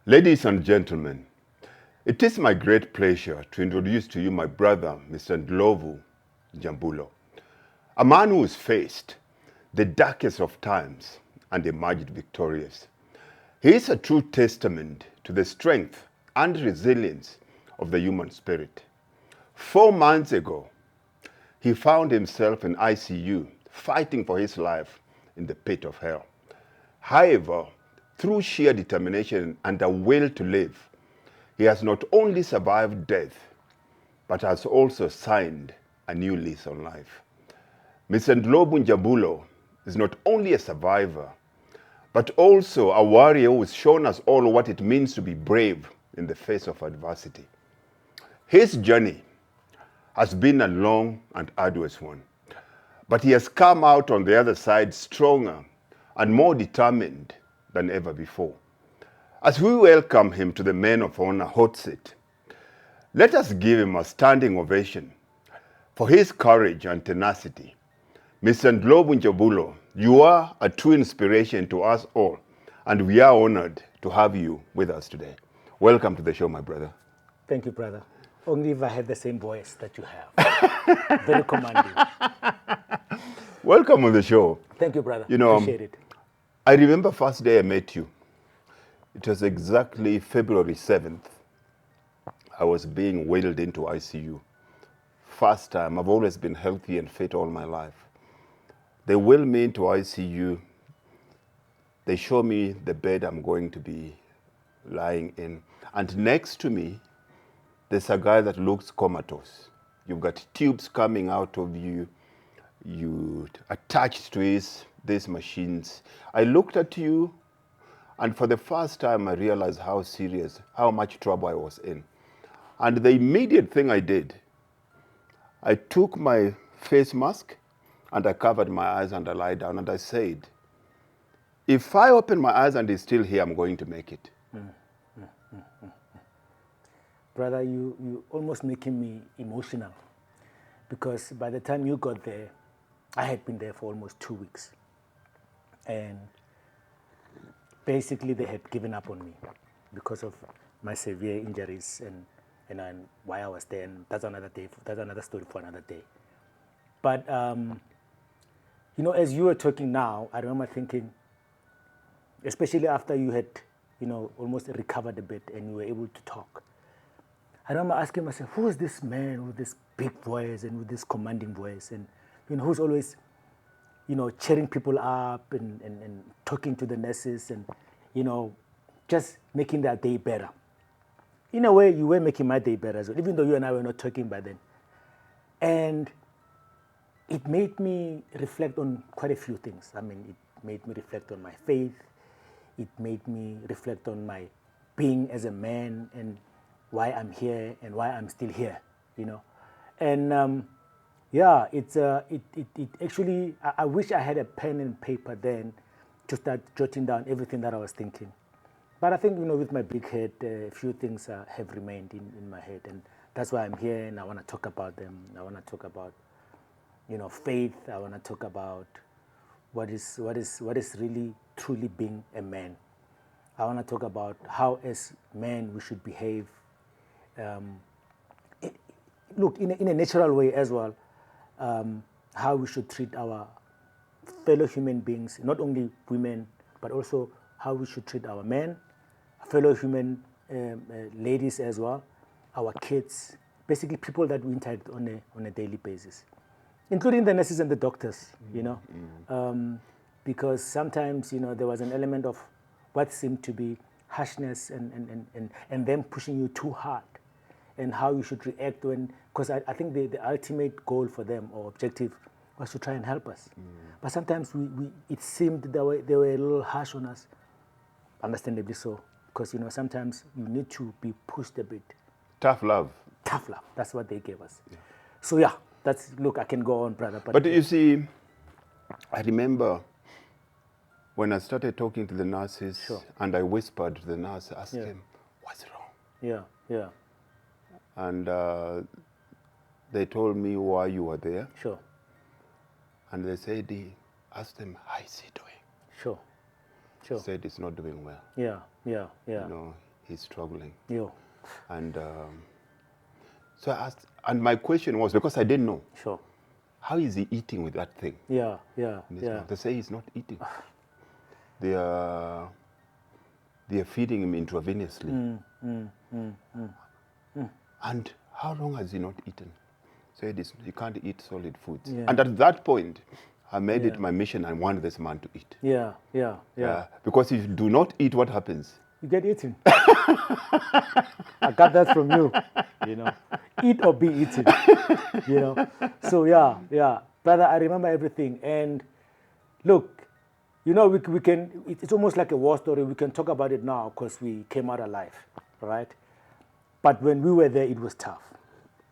Ladies and gentlemen, it is my great pleasure to introduce to you my brother, Mr. Ndlovu, Njabulo, a man who has faced the darkest of times and emerged victorious. He is a true testament to the strength and resilience of the human spirit. 4 months ago, he found himself in ICU, fighting for his life in the pit of hell. However, through sheer determination and a will to live, he has not only survived death, but has also signed a new lease on life. Mr. Ndlovu Njabulo is not only a survivor, but also a warrior who has shown us all what it means to be brave in the face of adversity. His journey has been a long and arduous one, but he has come out on the other side stronger and more determined than ever before. As we welcome him to the Men of Honor hot seat, let us give him a standing ovation for his courage and tenacity. Mr. Ndlovu Njabulo, you are a true inspiration to us all, and we are honored to have you with us today. Welcome to the show, my brother. Thank you, brother. Only if I had the same voice that you have. Very commanding. Welcome on the show. Thank you, brother. Appreciate it. I remember first day I met you. It was exactly February 7th. I was being wheeled into ICU. First time. I've always been healthy and fit all my life. They wheel me into ICU. They show me the bed I'm going to be lying in. And next to me, there's a guy that looks comatose. You've got tubes coming out of you. You attached to these machines. I looked at you, and for the first time I realized how serious, how much trouble I was in. And the immediate thing I did, I took my face mask and I covered my eyes and I lied down and I said, if I open my eyes and he's still here, I'm going to make it. Brother, you almost making me emotional, because by the time you got there, I had been there for almost 2 weeks. And basically they had given up on me because of my severe injuries and why I was there. And that's another day. That's another story for another day. But, as you were talking now, I remember thinking, especially after you had, almost recovered a bit and you were able to talk. I remember asking myself, who is this man with this big voice and with this commanding voice? And, who's always, cheering people up and talking to the nurses and, just making their day better. In a way, you were making my day better as well, even though you and I were not talking by then. And it made me reflect on quite a few things. I mean, it made me reflect on my faith. It made me reflect on my being as a man and why I'm here and why I'm still here, And it actually, I wish I had a pen and paper then to start jotting down everything that I was thinking. But I think, with my big head, a few things have remained in my head. And that's why I'm here and I want to talk about them. I want to talk about, faith. I want to talk about what is really, truly being a man. I want to talk about how as men we should behave. Look, in a natural way as well, how we should treat our fellow human beings, not only women, but also how we should treat our men, fellow human ladies as well, our kids, basically people that we interact on a daily basis, including the nurses and the doctors, because sometimes, there was an element of what seemed to be harshness and them pushing you too hard, and how you should react when, because I think the ultimate goal for them or objective was to try and help us. But sometimes it seemed they were a little harsh on us, understandably so, because sometimes you need to be pushed a bit. Tough love. Tough love, that's what they gave us. Yeah. So look, I can go on, brother. But you see, I remember when I started talking to the nurses, sure. And I whispered to the nurse, asked him, what's wrong? Yeah. And they told me why you were there. Sure. And they said, ask them, how is he doing? Sure. He said he's not doing well. Yeah. he's struggling. Yeah. And so I asked, and my question was, because I didn't know, Sure. how is he eating with that thing Yeah. in his Yeah. mouth? They say he's not eating. They are feeding him intravenously. And how long has he not eaten? Said he can't eat solid foods. Yeah. And at that point, I made Yeah. it my mission. I want this man to eat. Yeah. Because if you do not eat, what happens? You get eaten. I got that from you. You know, eat or be eaten. You know, so yeah, brother. I remember everything. And look, you know, we can. It's almost like a war story. We can talk about it now because we came out alive, right? But when we were there, it was tough.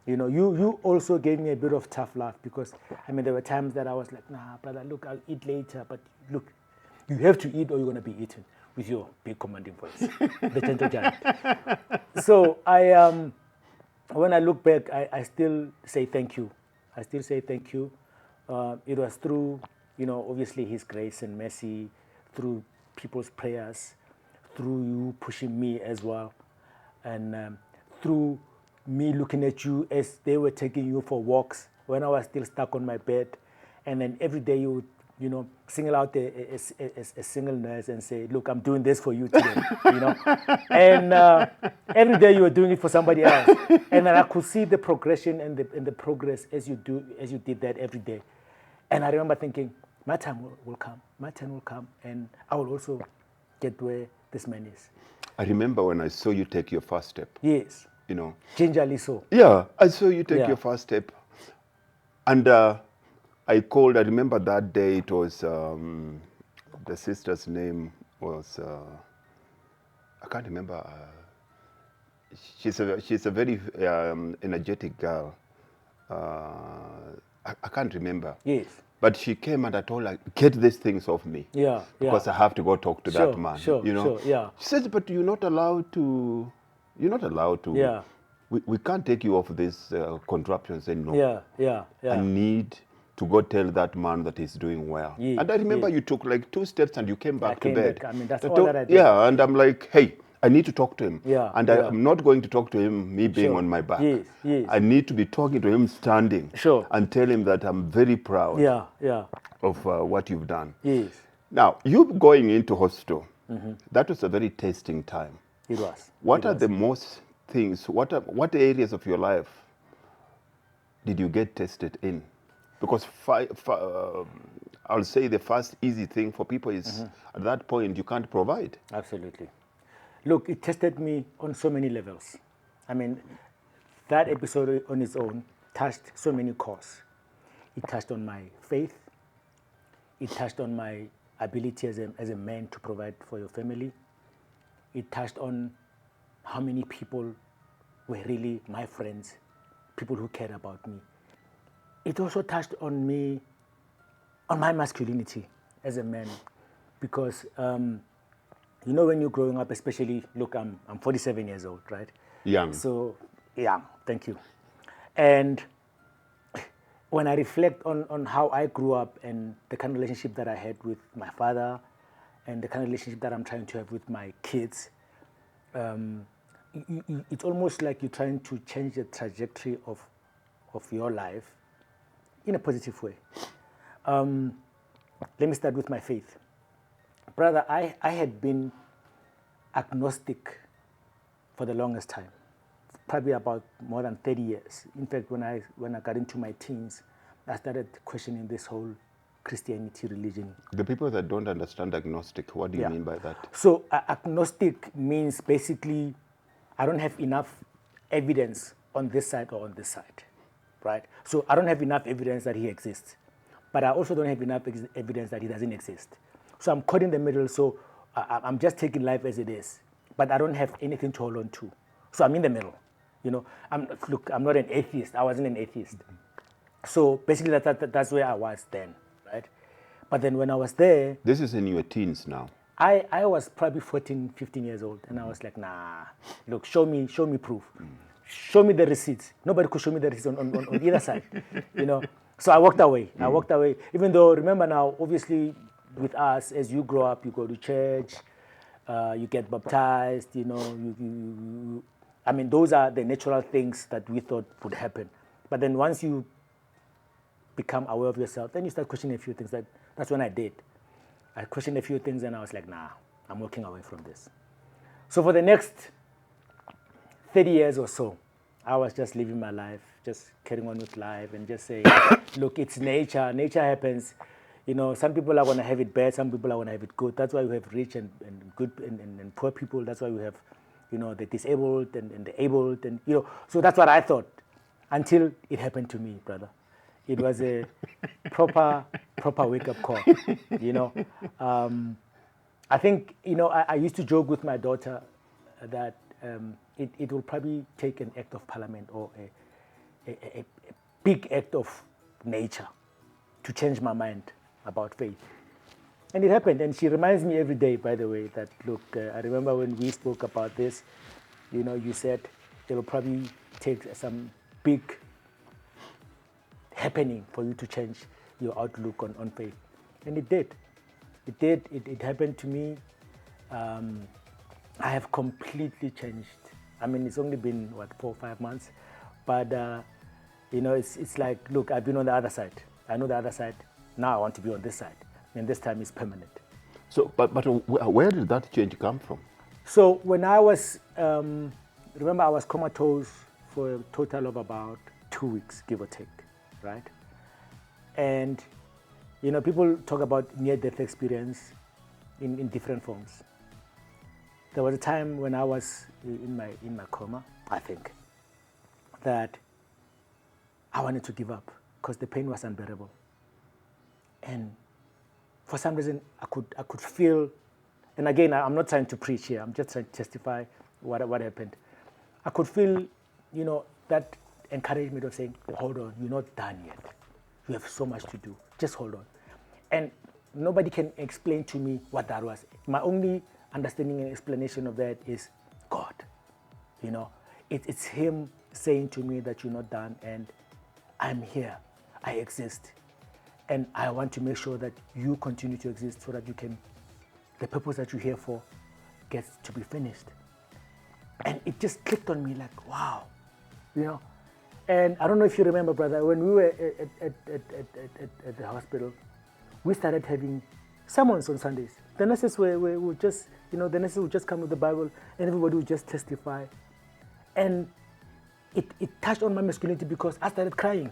You know, you also gave me a bit of tough love because, I mean, there were times that I was like, nah, brother, look, I'll eat later. But look, you have to eat or you're going to be eaten with your big commanding voice, the gentle giant. So when I look back, I still say thank you. I still say thank you. It was through, you know, obviously his grace and mercy, through people's prayers, through you pushing me as well, and through me looking at you as they were taking you for walks when I was still stuck on my bed. And then every day you would, you know, single out a single nurse and say, look, I'm doing this for you today, you know. And every day you were doing it for somebody else. And then I could see the progression and the progress as you did that every day. And I remember thinking, my time will come. My turn will come. And I will also get where this man is. I remember when I saw you take your first step. Yes. You know. Gingerly so. Yeah, I saw you take Yeah. your first step. And I called, I remember that day it was, the sister's name was, I can't remember. She's a very energetic girl. I can't remember. Yes. But she came and I told her, get these things off me. Yeah. Because I have to go talk to that man. Sure. You know? Yeah. She said, but you're not allowed to. Yeah. We can't take you off these contraptions anymore. Yeah. I need to go tell that man that he's doing well. Yeah, And I remember you took like 2 steps and you came back to bed. I mean, that's all that I did. Yeah, and I'm like, hey, I need to talk to him. Yeah, And yeah. I'm not going to talk to him, me being Sure. on my back. Yes. I need to be talking to him standing. Sure. And tell him that I'm very proud Yeah. of what you've done. Yes. Now, you going into hospital, that was a very testing time. It was. What are the most things, what areas of your life did you get tested in? Because I'll say the first easy thing for people is at that point you can't provide. Absolutely. Look, it tested me on so many levels. I mean, that episode on its own touched so many cores. It touched on my faith. It touched on my ability as a man to provide for your family. It touched on how many people were really my friends, people who cared about me. It also touched on me, on my masculinity as a man, because you know, when you're growing up, especially, look, I'm 47 years old, right? Young. So, young, thank you. And when I reflect on how I grew up and the kind of relationship that I had with my father and the kind of relationship that I'm trying to have with my kids, it's almost like you're trying to change the trajectory of your life in a positive way. Let me start with my faith. Brother, I had been agnostic for the longest time, probably about more than 30 years. In fact, when I got into my teens, I started questioning this whole Christianity religion. The people that don't understand agnostic, what do you mean by that? So agnostic means basically I don't have enough evidence on this side or on this side, right? So I don't have enough evidence that he exists, but I also don't have enough evidence that he doesn't exist. So I'm caught in the middle, so I'm just taking life as it is, but I don't have anything to hold on to. So I'm in the middle, you know. Look, I'm not an atheist. I wasn't an atheist. So basically that's where I was then, right? But then when I was there... This is in your teens now. I was probably 14, 15 years old, and I was like, nah, look, show me proof. Show me the receipts. Nobody could show me the receipts on either side, you know. So I walked away. I walked away, even though, remember now, obviously, with us, as you grow up, you go to church, you get baptized, I mean, those are the natural things that we thought would happen. But then once you become aware of yourself, then you start questioning a few things. That's when I did. I questioned a few things and I was like, nah, I'm walking away from this. So for the next 30 years or so, I was just living my life, just carrying on with life and just saying, look, it's nature. Nature happens. Some people are going to have it bad. Some people are going to have it good. That's why we have rich and good and poor people. That's why we have, the disabled and the abled. And, so that's what I thought until it happened to me, brother. It was a proper wake-up call, I think, I used to joke with my daughter that it will probably take an act of parliament or a big act of nature to change my mind about faith. And it happened. And she reminds me every day, by the way, that, look, I remember when we spoke about this, you said it will probably take some big happening for you to change your outlook on faith. And it did. It did. It happened to me. I have completely changed. I mean, it's only been, 4 or 5 months. But, it's like, look, I've been on the other side. I know the other side. Now I want to be on this side. And this time is permanent. So, but where did that change come from? So when I was, remember I was comatose for a total of about 2 weeks, give or take, right? And, people talk about near-death experience in different forms. There was a time when I was in my coma, I think, that I wanted to give up because the pain was unbearable. And for some reason, I could feel, and again, I'm not trying to preach here, I'm just trying to testify what happened. I could feel, that encouragement of saying, hold on, you're not done yet. You have so much to do. Just hold on. And nobody can explain to me what that was. My only understanding and explanation of that is God. It's Him saying to me that you're not done and I'm here. I exist. And I want to make sure that you continue to exist so that the purpose that you're here for gets to be finished. And it just clicked on me like, wow, And I don't know if you remember, brother, when we were at the hospital, we started having sermons on Sundays. The nurses would just, the nurses would just come with the Bible and everybody would just testify. And it touched on my masculinity because I started crying.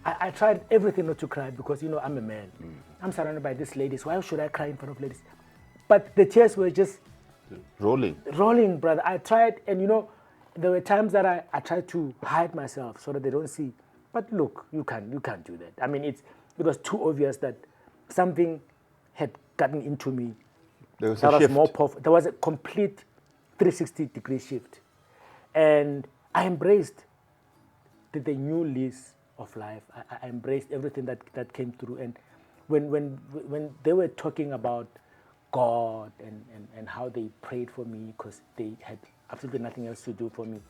I tried everything not to cry because, I'm a man. I'm surrounded by these ladies. Why should I cry in front of ladies? But the tears were just rolling, brother. I tried, and there were times that I tried to hide myself so that they don't see. But look, you can't do that. I mean, it was too obvious that something had gotten into me. There was a shift. More powerful. There was a complete 360-degree shift. And I embraced the new lease of life. I embraced everything that came through. And when they were talking about God and how they prayed for me because they had absolutely nothing else to do for me,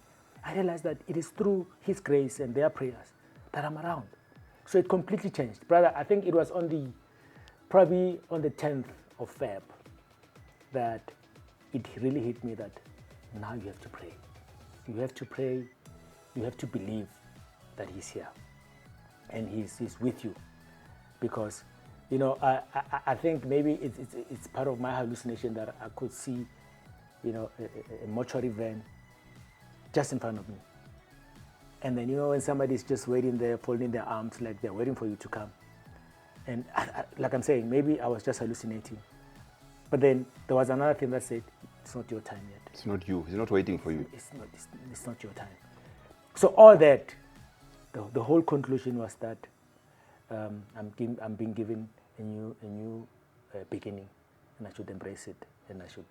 I realized that it is through His grace and their prayers that I'm around. So it completely changed. Brother, I think it was probably on the 10th of Feb that it really hit me that now you have to pray. You have to pray. You have to believe that He's here and He's with you. Because, I think maybe it's part of my hallucination that I could see, a mortuary van just in front of me. And then, when somebody's just waiting there, folding their arms like they're waiting for you to come. And like I'm saying, maybe I was just hallucinating. But then there was another thing that said, it's not your time yet. It's not you. He's not waiting for you. It's not your time. So all that, the whole conclusion was that I'm being given a new beginning, and I should embrace it, and I should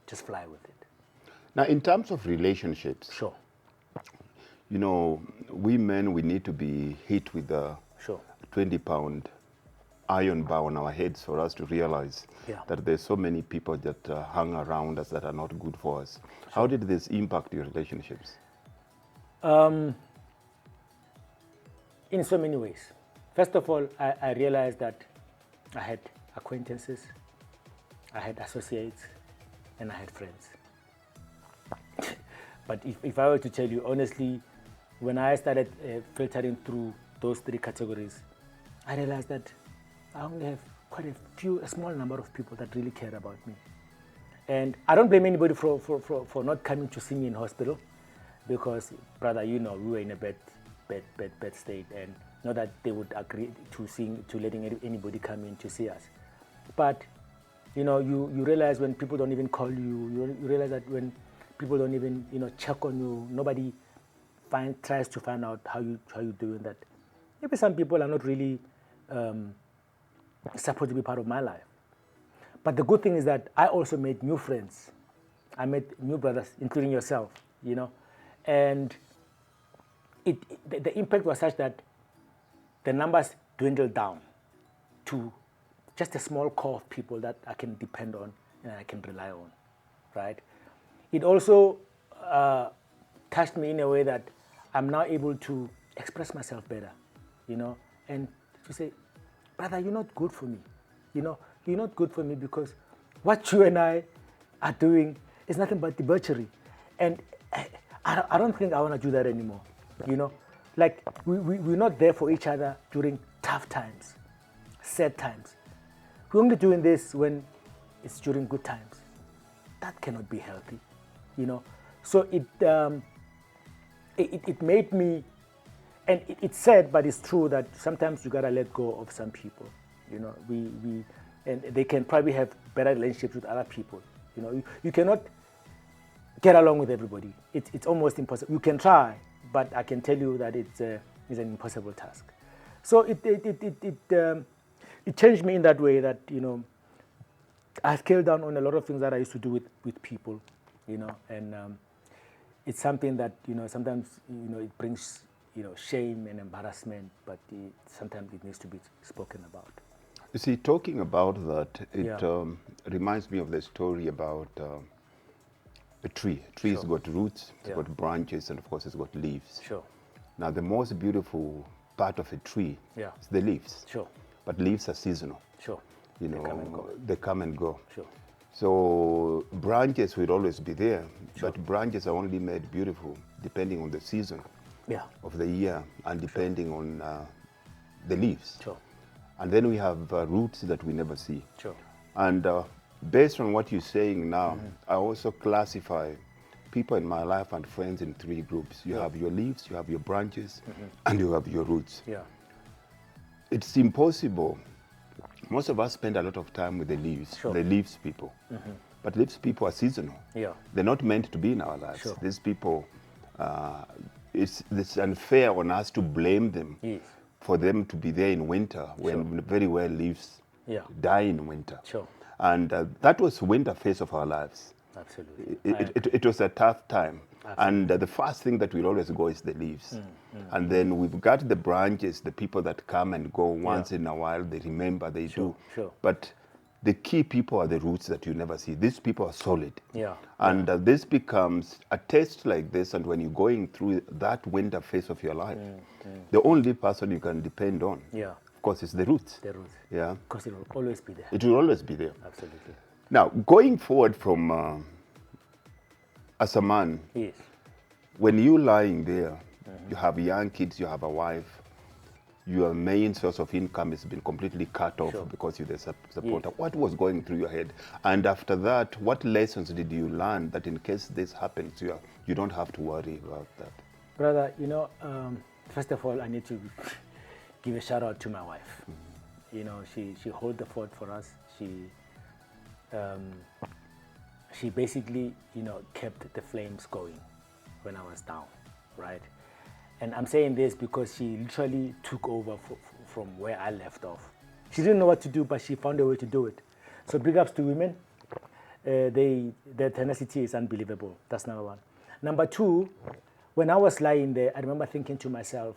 just fly with it. Now, in terms of relationships, Sure. We men, we need to be hit with a 20-pound iron bar on our heads for us to realize that there's so many people that hang around us that are not good for us. Sure. How did this impact your relationships? In so many ways. First of all, I realized that I had acquaintances, I had associates, and I had friends. But if I were to tell you honestly, when I started filtering through those three categories, I realized that I only have quite a small number of people that really care about me. And I don't blame anybody for not coming to see me in hospital, because, brother, we were in a bad state, and not that they would agree to letting anybody come in to see us. But you realize when people don't even call you, you realize that when people don't even check on you, nobody tries to find out how you doing, that maybe some people are not really supposed to be part of my life. But the good thing is that I also made new friends. I met new brothers, including yourself, and the impact was such that the numbers dwindled down to just a small core of people that I can depend on and I can rely on, right? It also touched me in a way that I'm now able to express myself better, and to say, brother, you're not good for me. You're not good for me, because what you and I are doing is nothing but debauchery. And I don't think I want to do that anymore, Like, we're not there for each other during tough times, sad times. We're only doing this when it's during good times. That cannot be healthy, So it made me, and it's sad, but it's true, that sometimes you gotta let go of some people. And they can probably have better relationships with other people. You cannot get along with everybody. It's almost impossible. You can try, but I can tell you that it's an impossible task. So it changed me in that way, that I scaled down on a lot of things that I used to do with people, and it's something that sometimes it brings shame and embarrassment, but sometimes it needs to be spoken about. You see, talking about that, it reminds me of the story about a tree. A tree has got roots, it's got branches, and of course it's got leaves. Sure. Now, the most beautiful part of a tree is the leaves. Sure. But leaves are seasonal. Sure. They come and go. They come and go. Sure. So branches will always be there, but branches are only made beautiful depending on the season of the year and depending on the leaves. Sure. And then we have roots that we never see. Sure. And based on what you're saying now, I also classify people in my life and friends in three groups. You have your leaves, you have your branches, and you have your roots. Yeah. It's impossible. Most of us spend a lot of time with the leaves, the leaves people. But leaves people are seasonal. Yeah. They're not meant to be in our lives. Sure. These people, it's unfair on us to blame them for them to be there in winter when very well leaves die in winter. Sure. And that was winter phase of our lives. Absolutely. It was a tough time. And the first thing that will always go is the leaves. And then we've got the branches, the people that come and go once in a while, they remember, they do. Sure. But the key people are the roots that you never see. These people are solid. Yeah. And this becomes a test like this, and when you're going through that winter phase of your life, the only person you can depend on, of course, is the roots. The roots. Yeah. Because it will always be there. It will always be there. Absolutely. Now, going forward from as a man, when you're lying there, you have young kids, you have a wife, your main source of income has been completely cut off because you're the supporter. What was going through your head? And after that, what lessons did you learn that in case this happens to you, you don't have to worry about that? Brother, first of all, I need to give a shout out to my wife. She holds the fort for us. She basically, kept the flames going when I was down, right? And I'm saying this because she literally took over from where I left off. She didn't know what to do, but she found a way to do it. So big ups to women. Their tenacity is unbelievable. That's number one. Number two, when I was lying there, I remember thinking to myself,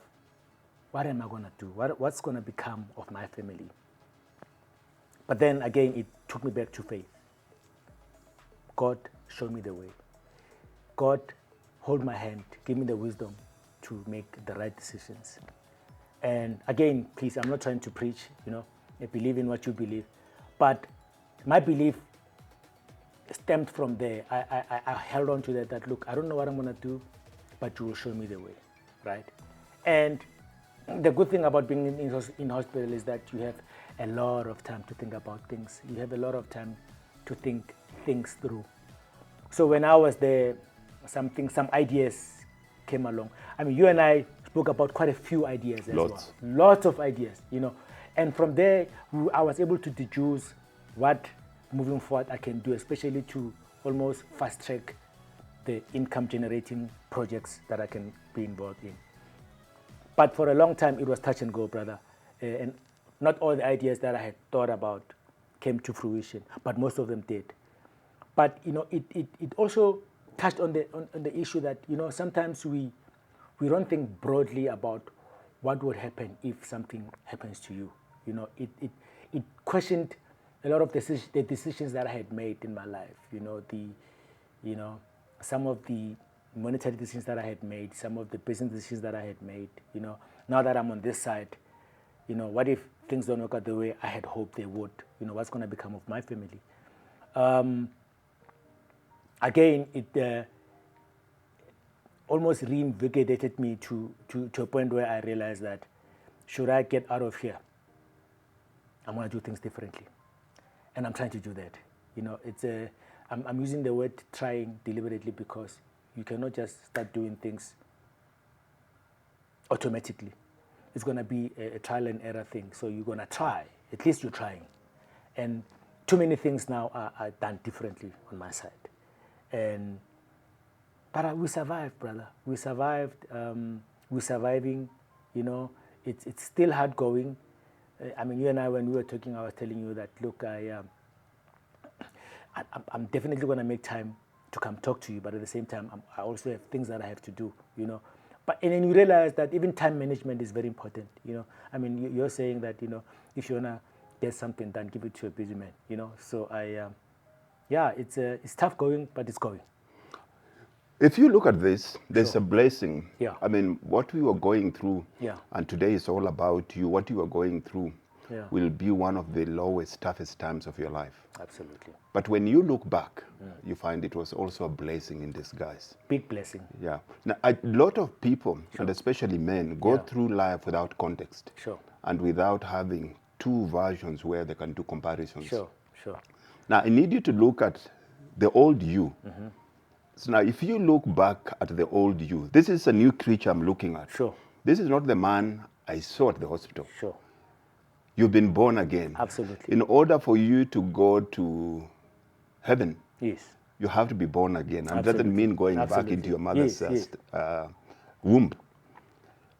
what am I going to do? What's going to become of my family? But then again, it took me back to faith. God showed me the way. God hold my hand, give me the wisdom to make the right decisions. And again, please, I'm not trying to preach, I believe in what you believe. But my belief stemmed from there. I held on to that, look, I don't know what I'm going to do, but you will show me the way, right? And the good thing about being in hospital is that you have a lot of time to think about things. You have a lot of time to think things through. So when I was there, some ideas came along. I mean, you and I spoke about quite a few ideas as well. Lots of ideas, you know. And from there, I was able to deduce what moving forward I can do, especially to almost fast track the income generating projects that I can be involved in. But for a long time, it was touch and go, brother. And not all the ideas that I had thought about came to fruition, but most of them did. But, you know, it also touched on the issue that, you know, sometimes we don't think broadly about what would happen if something happens to you. You know, it questioned a lot of the decisions that I had made in my life. You know, some of the monetary decisions that I had made, some of the business decisions that I had made. You know, now that I'm on this side, you know, what if things don't work out the way I had hoped they would? You know, what's going to become of my family? Again, it almost reinvigorated me to a point where I realized that should I get out of here, I'm going to do things differently. And I'm trying to do that. You know, I'm using the word trying deliberately because you cannot just start doing things automatically. It's going to be a trial and error thing. So you're going to try. At least you're trying. And too many things now are done differently on my side. But we survived, brother. We survived. We're surviving. You know, it's still hard going. I mean, you and I, when we were talking, I was telling you that, look, I'm definitely going to make time to come talk to you, but at the same time, I also have things that I have to do, you know. And then you realize that even time management is very important, you know. I mean, you're saying that, you know, if you want to get something done, give it to a busy man, you know. So it's tough going, but it's going. If you look at this, there's Sure. a blessing. Yeah. I mean, what we were going through, Yeah. and today is all about you, what you are going through Yeah. will be one of the lowest, toughest times of your life. Absolutely. But when you look back, you find it was also a blessing in disguise. Big blessing. Yeah. Now, a lot of people, and especially men, go Yeah. through life without context. Sure. And without having two versions where they can do comparisons. Sure. Now, I need you to look at the old you. So now, if you look back at the old you, this is a new creature I'm looking at. Sure. This is not the man I saw at the hospital. Sure. You've been born again. Absolutely. In order for you to go to heaven, Yes. you have to be born again. And that Absolutely. doesn't mean going back Absolutely. into your mother's Yes. womb.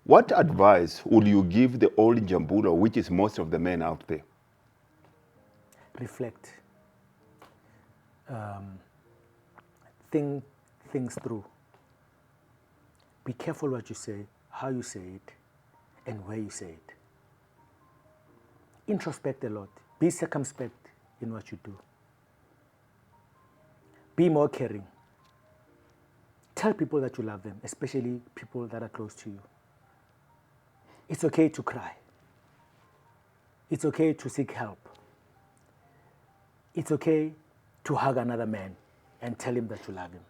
What advice would you give the old Njabulo, which is most of the men out there? Reflect. Think things through. Be careful what you say, how you say it, and where you say it. Introspect a lot. Be circumspect in what you do. Be more caring. Tell people that you love them, especially people that are close to you. It's okay to cry. It's okay to seek help. It's okay to hug another man and tell him that you love him.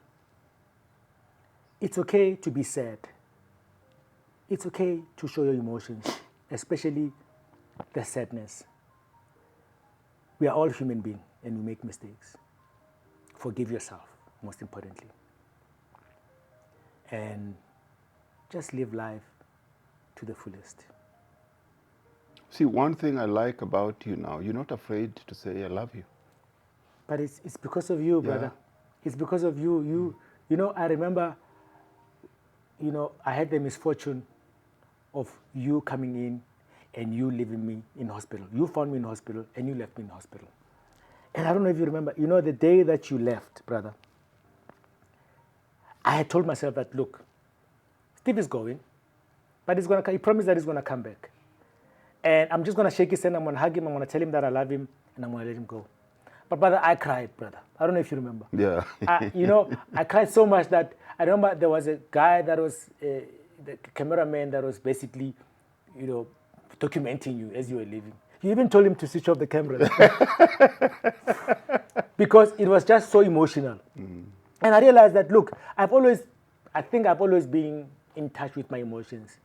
It's okay to be sad. It's okay to show your emotions, especially the sadness. We are all human beings and we make mistakes. Forgive yourself, most importantly. And just live life to the fullest. See, one thing I like about you now, you're not afraid to say, I love you. But it's because of you, brother. It's because of you. You know, I remember, you know, I had the misfortune of you coming in and you leaving me in hospital. You found me in hospital and you left me in hospital. And I don't know if you remember, you know, the day that you left, brother, I had told myself that, look, Steve is going, but he promised that he's going to come back. And I'm just going to shake his hand, I'm going to hug him, I'm going to tell him that I love him, and I'm going to let him go. But brother, I cried, brother. I don't know if you remember. Yeah. You know, I cried so much that I remember there was a guy that was, the cameraman that was basically, you know, documenting you as you were leaving. You even told him to switch off the camera. Because it was just so emotional. And I realized that, look, I think I've always been in touch with my emotions.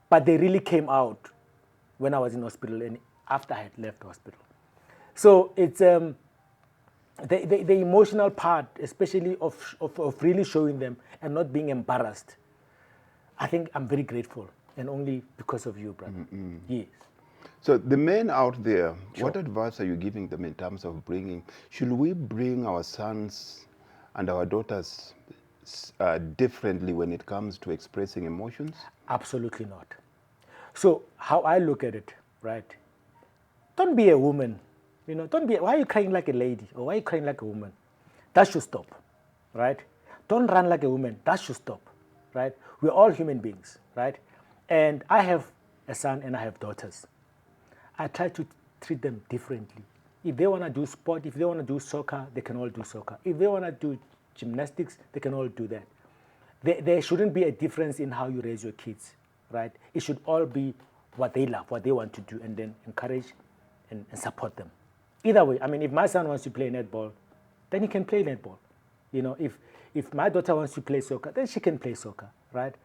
But they really came out when I was in hospital and after I had left hospital. So it's the emotional part, especially of really showing them and not being embarrassed. I think I'm very grateful, and only because of you, brother. Yes. So the men out there, Sure. what advice are you giving them in terms of should we bring our sons and our daughters differently when it comes to expressing emotions? Absolutely not. So how I look at it, right? Don't be a woman. Why are you crying like a lady? Or why are you crying like a woman? That should stop, right? Don't run like a woman. That should stop, right? We're all human beings, right? And I have a son and I have daughters. I try to treat them differently. If they want to do sport, if they want to do soccer, they can all do soccer. If they want to do gymnastics, they can all do that. There shouldn't be a difference in how you raise your kids, right? It should all be what they love, what they want to do, and then encourage and support them. Either way, I mean, if my son wants to play netball, then he can play netball. If my daughter wants to play soccer, then she can play soccer, right?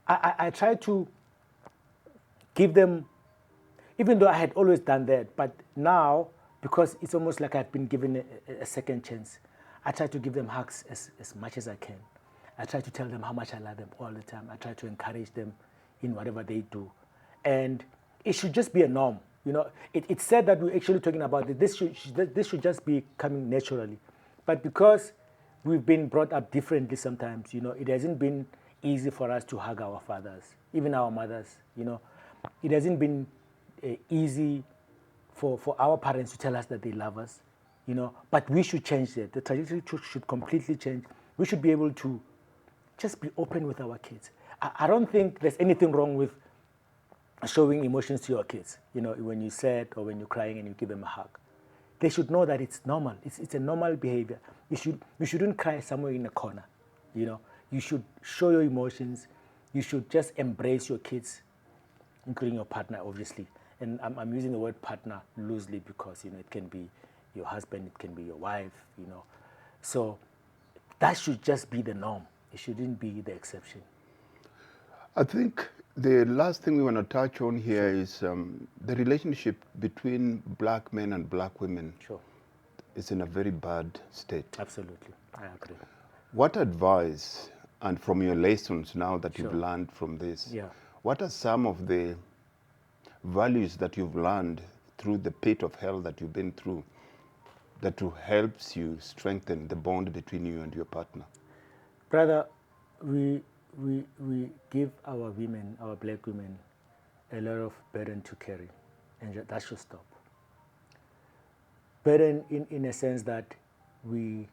I try to give them, even though I had always done that, but now, because it's almost like I've been given a second chance, I try to give them hugs as much as I can. I try to tell them how much I love them all the time. I try to encourage them in whatever they do. And it should just be a norm. It's said that we're actually talking about it. This should just be coming naturally. But because we've been brought up differently sometimes, it hasn't been easy for us to hug our fathers, even our mothers, It hasn't been easy for our parents to tell us that they love us, But we should change that. The trajectory should completely change. We should be able to just be open with our kids. I don't think there's anything wrong with showing emotions to your kids, when you're sad or when you're crying and you give them a hug. They should know that it's normal. It's a normal behavior. You shouldn't cry somewhere in a corner, You should show your emotions. You should just embrace your kids, including your partner, obviously. And I'm using the word partner loosely because, it can be your husband, it can be your wife, So that should just be the norm. It shouldn't be the exception. I think the last thing we want to touch on here is the relationship between black men and black women. Sure. Is in a very bad state. Absolutely. I agree. What advice, and from your lessons now that you've Sure. learned from this, Yeah. what are some of the values that you've learned through the pit of hell that you've been through that helps you strengthen the bond between you and your partner? Brother, we give our women, our black women, a lot of burden to carry, and that should stop. Burden in a sense that we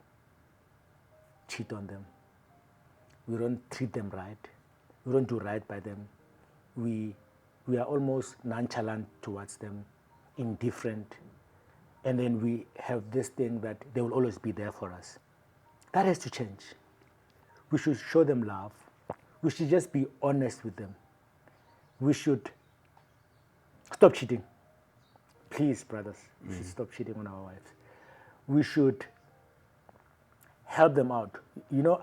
cheat on them. We don't treat them right. We don't do right by them. We are almost nonchalant towards them, indifferent, and then we have this thing that they will always be there for us. That has to change. We should show them love. We should just be honest with them. We should stop cheating. Please, brothers, we should stop cheating on our wives. We should help them out.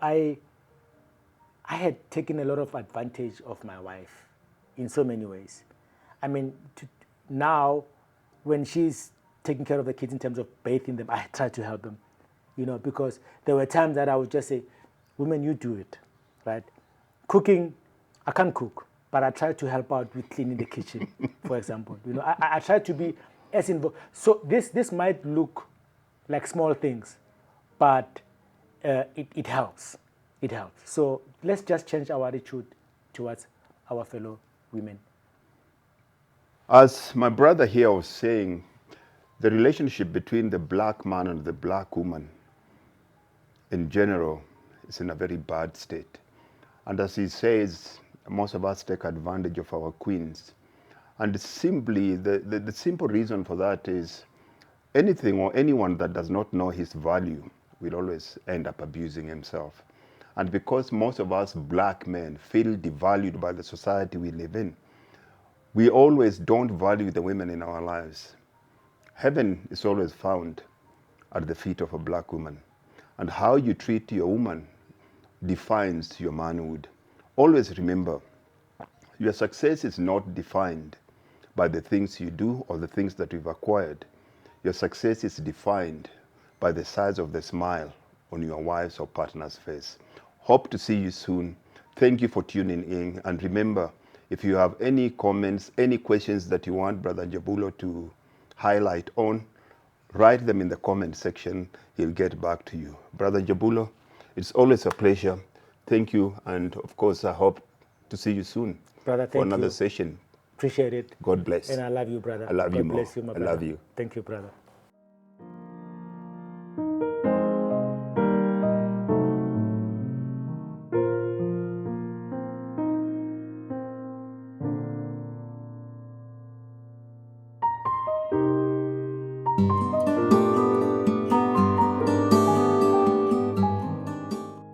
I had taken a lot of advantage of my wife in so many ways. I mean, now when she's taking care of the kids in terms of bathing them, I try to help them, because there were times that I would just say, women, you do it, right? Cooking, I can't cook, but I try to help out with cleaning the kitchen, for example. I try to be as involved. So this might look like small things, but it helps. It helps. So let's just change our attitude towards our fellow women. As my brother here was saying, the relationship between the black man and the black woman in general is in a very bad state. And as he says, most of us take advantage of our queens. And simply, the simple reason for that is anything or anyone that does not know his value will always end up abusing himself. And because most of us black men feel devalued by the society we live in, We always don't value the women in our lives. Heaven is always found at the feet of a black woman. And how you treat your woman defines your manhood. Always remember, your success is not defined by the things you do or the things that you've acquired. Your success is defined by the size of the smile on your wife's or partner's face. Hope to see you soon. Thank you for tuning in. And remember, if you have any comments, any questions that you want Brother Njabulo to highlight on, write them in the comment section. He'll get back to you. Brother Njabulo, it's always a pleasure. Thank you. And of course, I hope to see you soon. Brother, for thank another you. session. Appreciate it. God bless. And I love you, brother. I love you God more. bless you, my I brother. love you. Thank you, brother.